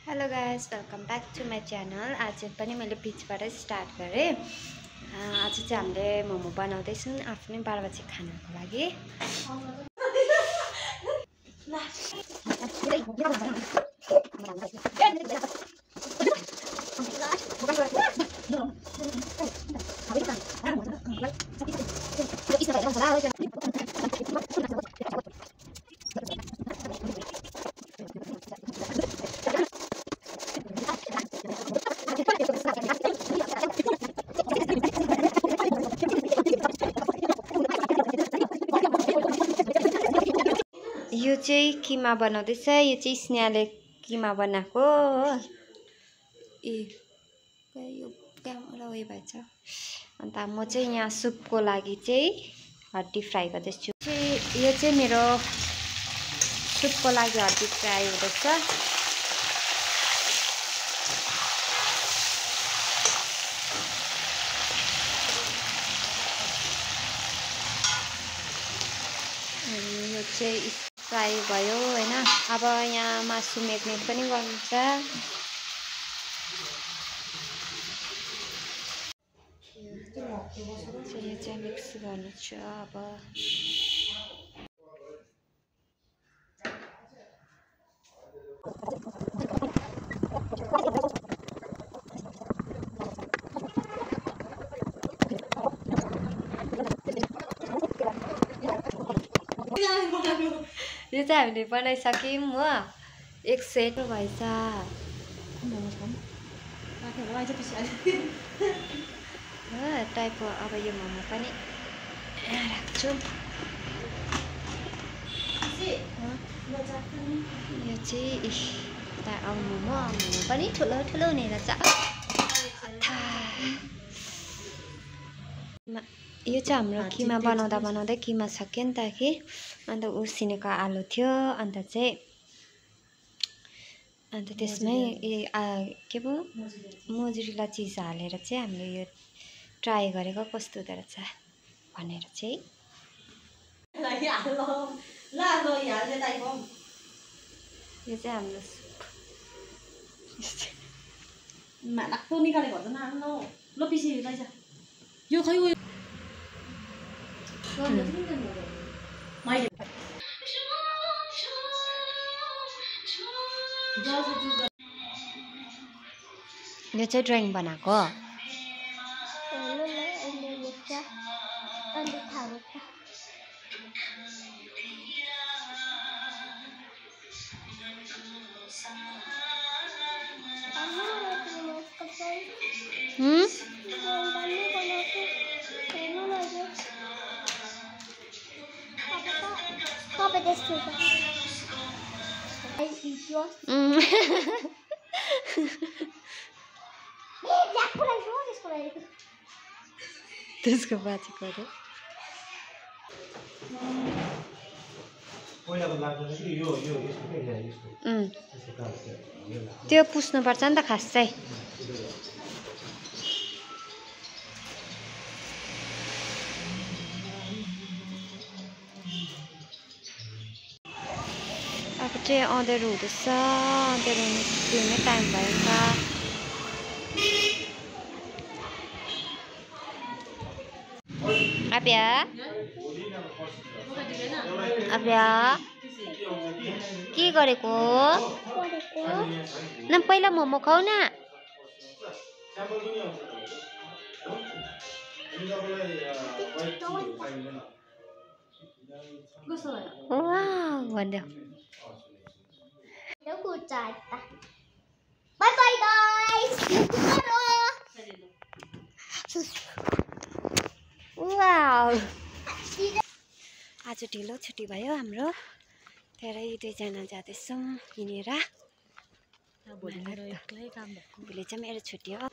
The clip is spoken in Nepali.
Hello guys, welcome back to my channel. आज पनि मैले बिचबाट स्टार्ट गरेँ। आज चाहिँ हामीले मोमो बनाउँदैछौँ आफ्नै 12 बजे खानाको लागि। यो चाहिँ किमा बनाउँदैछ। यो चाहिँ स्नेहाले किमा बनाएको हो। यो क्यामेरा उयो भएछ। अन्त म चाहिँ यहाँ सुपको लागि चाहिँ हड्डी फ्राई गर्दैछु। यो चाहिँ मेरो सुपको लागि हड्डी फ्राई हुँदैछ। यो चाहिँ फ्राई भयो हैन। अब यहाँ मासु मेग्नेट पनि गर्नुहुन्छ। यो चाहिँ मिक्स गर्नु छ। अब यो चाहिँ हामीले बनाइसक्यौँ हो। एक सेट भएछ टाइपको। अब यो मोमो पनि राख्छु। यो चाहिँ मोमो पनि ठुलो ठुलो हुने रहेछ। यो चाहिँ हाम्रो किमा बनाउँदा बनाउँदै किमा सक्यो नि त कि। अन्त उसिनेको आलु थियो। अन्त त्यसमै के पो मोजरेला चिज हालेर चाहिँ हामीले यो ट्राई गरेको कस्तो हुँदो रहेछ भनेर चाहिँ। यो चाहिँ हाम्रो सुप निकालेको हुँदैन ल पिसी लैजा। यो खै उयो यो चाहिँ ड्रइङ बनाएको। त्यसको बाँचेको अरे त्यो पुस्नुपर्छ नि त खास चाहिँ। अब चाहिँ अँध्यारो हुँदैछ। अँध्यारो हुने टाइम भयो नि त। अभ्या के गरेको न? पहिला मोमो खाऊ न। भन्दै Bye bye guys. आज ढिलो छुट्टी भयो हाम्रो। धेरै दुईजना जाँदैछौँ हिँडेर। भोलि चाहिँ मेरो छुट्टी हो।